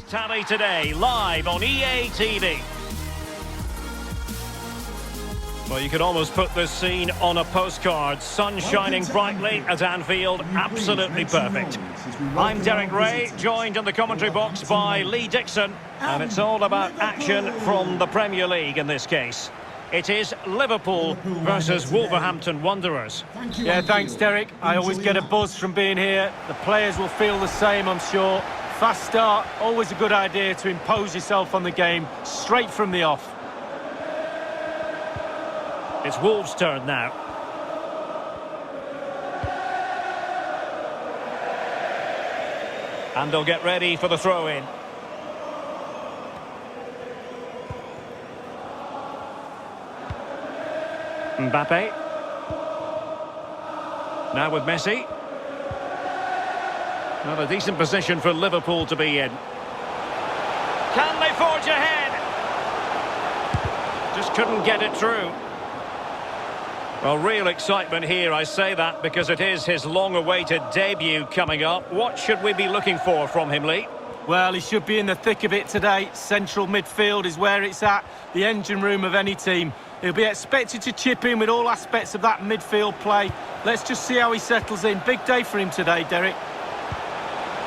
Tally today, live on EA TV. Well, you could almost put this scene on a postcard. Sun shining brightly at Anfield, absolutely perfect. I'm Derek Ray, joined in the commentary box by Lee Dixon. And it's all about action from the Premier League in this case. It is Liverpool versus Wolverhampton Wanderers. Yeah, thanks, Derek. I always get a buzz from being here. The players will feel the same, I'm sure. Fast start, always a good idea to impose yourself on the game, straight from the off. It's Wolves' turn now. And they'll get ready for the throw-in. Mbappe. Now with Messi. Not a decent position for Liverpool to be in. Can they forge ahead? Just couldn't get it through. Well, real excitement here. I say that because it is his long-awaited debut coming up. What should we be looking for from him, Lee? Well, he should be in the thick of it today. Central midfield is where it's at, the engine room of any team. He'll be expected to chip in with all aspects of that midfield play. Let's just see how he settles in. Big day for him today, Derek.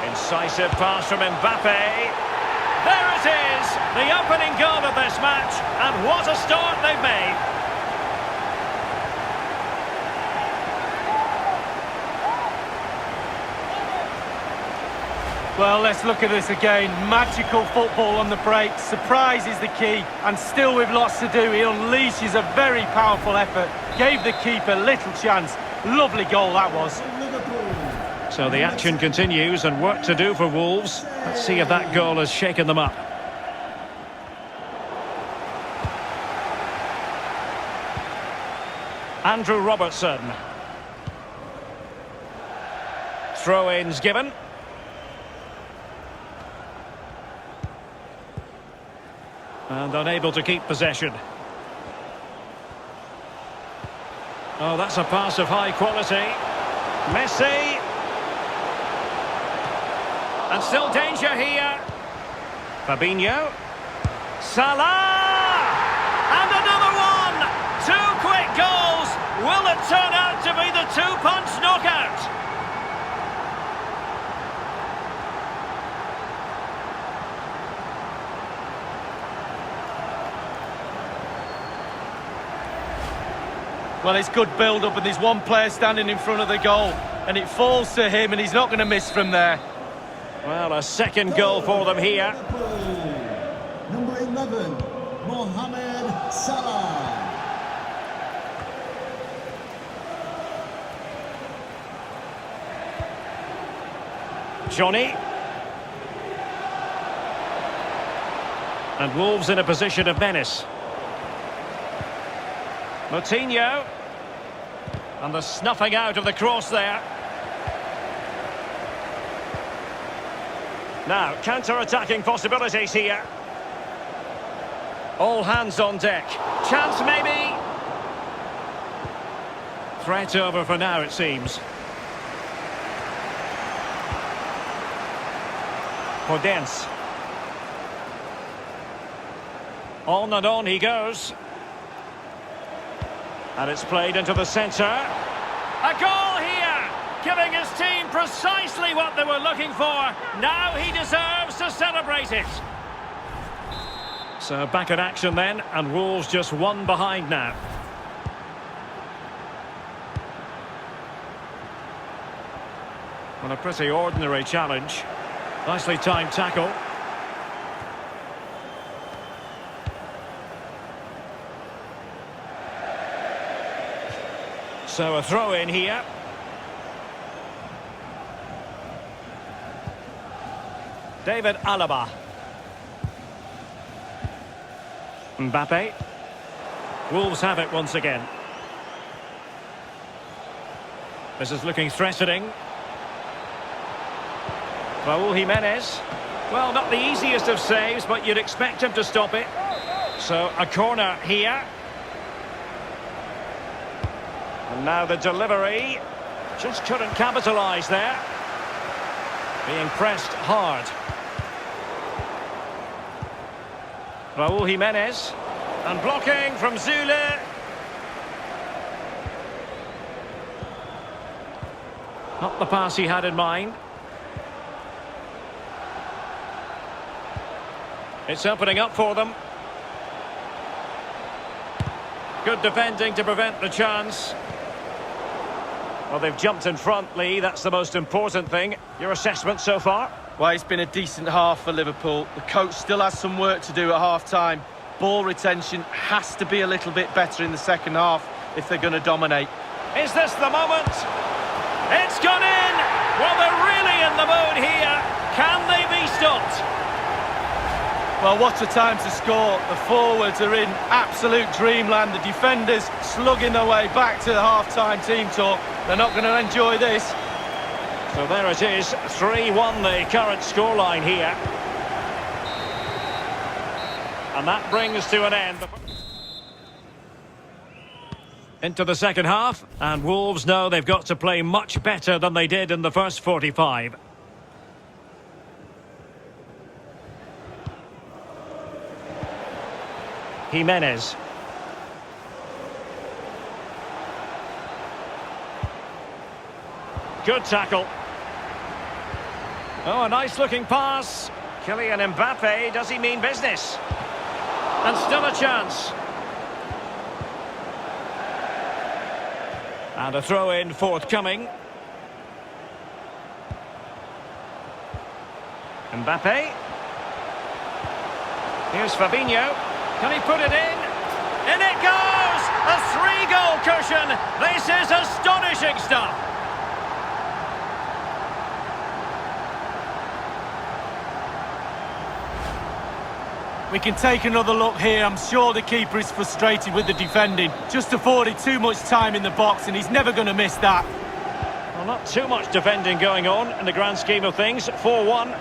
Incisive pass from Mbappe. There it is, the opening goal of this match. And what a start they've made. Well, let's look at this again. Magical football on the break. Surprise is the key. And still with lots to do, he unleashes a very powerful effort. Gave the keeper little chance. Lovely goal that was. So the action continues and work to do for Wolves. Let's see if that goal has shaken them up. Andrew Robertson. Throw-ins given. And unable to keep possession. Oh, that's a pass of high quality. Messi. And still danger here. Fabinho. Salah! And another one! Two quick goals! Will it turn out to be the two-punch knockout? Well, it's good build-up, and there's one player standing in front of the goal, and it falls to him, and he's not going to miss from there. Well, a second goal for them here. Number 11, Mohamed Salah. Johnny. And Wolves in a position of menace. Moutinho. And the snuffing out of the cross there. Now, counter-attacking possibilities here. All hands on deck. Chance maybe. Threat over for now, it seems. Podence. On and on he goes. And it's played into the centre. A goal here, giving his team precisely what they were looking for. Now he deserves to celebrate it. So back in action then, and Wolves just one behind now. Well, a pretty ordinary challenge. Nicely timed tackle. So a throw in here. David Alaba. Mbappe. Wolves have it once again. This is looking threatening. Raúl Jimenez. Well, not the easiest of saves, but you'd expect him to stop it. So a corner here. And now the delivery. Just couldn't capitalise there. Being pressed hard. Raúl Jimenez. And blocking from Zule. Not the pass he had in mind. It's opening up for them. Good defending to prevent the chance. Well, they've jumped in front, Lee. That's the most important thing. Your assessment so far? Well, it's been a decent half for Liverpool. The coach still has some work to do at half-time. Ball retention has to be a little bit better in the second half if they're going to dominate. Is this the moment? It's gone in! Well, they're really in the mood here. Can they be stopped? Well, what a time to score. The forwards are in absolute dreamland. The defenders slugging their way back to the half-time team talk. They're not going to enjoy this. So there it is, 3-1 the current scoreline here. And that brings to an end. Into the second half, and Wolves know they've got to play much better than they did in the first 45. Jimenez. Good tackle. Oh, a nice-looking pass. Kylian Mbappe, does he mean business? And still a chance. And a throw-in forthcoming. Mbappe. Here's Fabinho. Can he put it in? In it goes! A 3-goal cushion! This is astonishing stuff! We can take another look here. I'm sure the keeper is frustrated with the defending. Just afforded too much time in the box, and he's never going to miss that. Well, not too much defending going on in the grand scheme of things. 4-1.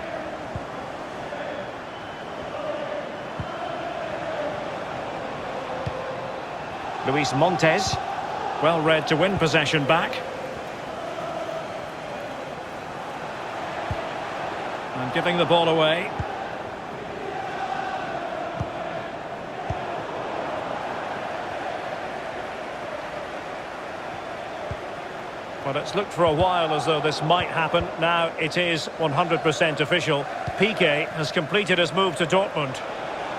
Luis Montes. Well read to win possession back. And giving the ball away. Well, it's looked for a while as though this might happen. Now it is 100% official. Piqué has completed his move to Dortmund.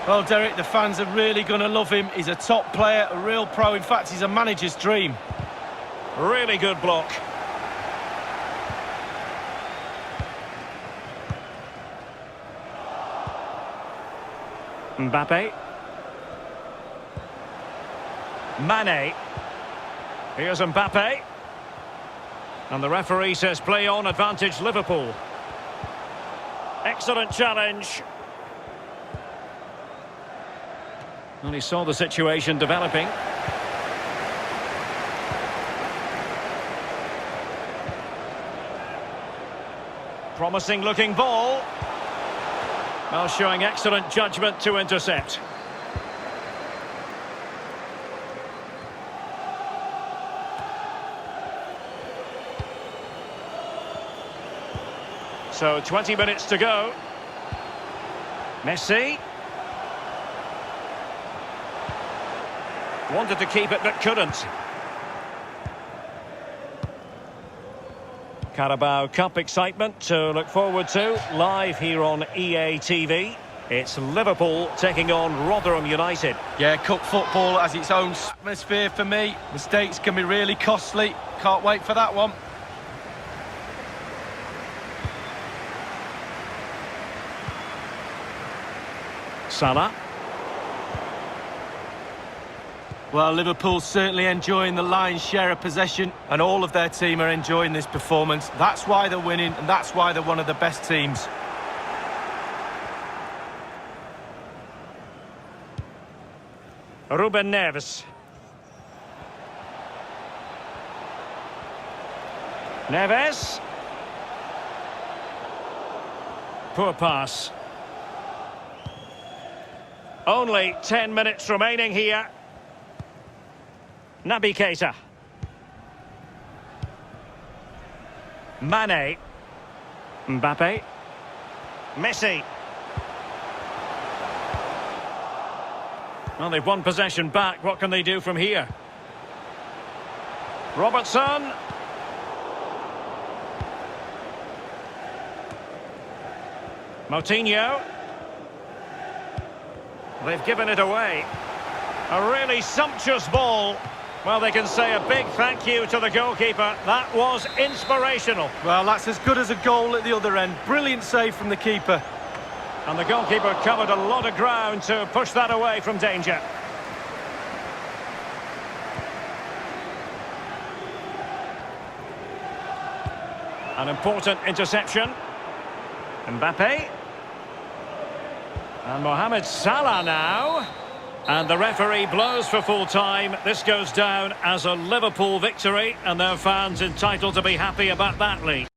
Well, Derek, the fans are really going to love him. He's a top player, a real pro. In fact, he's a manager's dream. Really good block. Mbappe. Mane. Here's Mbappe. And the referee says play on, advantage Liverpool. Excellent challenge. And he saw the situation developing. Promising looking ball. Well, showing excellent judgment to intercept. So 20 minutes to go. Messi. Wanted to keep it but couldn't. Carabao Cup excitement to look forward to live here on EA TV. It's Liverpool taking on Rotherham United. Yeah, cup football has its own atmosphere for me. Mistakes can be really costly. Can't wait for that one. Salah. Well, Liverpool's certainly enjoying the lion's share of possession, and all of their team are enjoying this performance. That's why they're winning, and that's why they're one of the best teams. Ruben Neves. Neves. Poor pass. Only 10 minutes remaining here. Naby Keita. Mane. Mbappe. Messi. Well, they've won possession back. What can they do from here? Robertson. Moutinho. They've given it away. A really sumptuous ball. Well, they can say a big thank you to the goalkeeper. That was inspirational. Well, that's as good as a goal at the other end. Brilliant save from the keeper. And the goalkeeper covered a lot of ground to push that away from danger. An important interception. Mbappe. And Mohamed Salah now. And the referee blows for full time. This goes down as a Liverpool victory, and their fans entitled to be happy about that, Lee.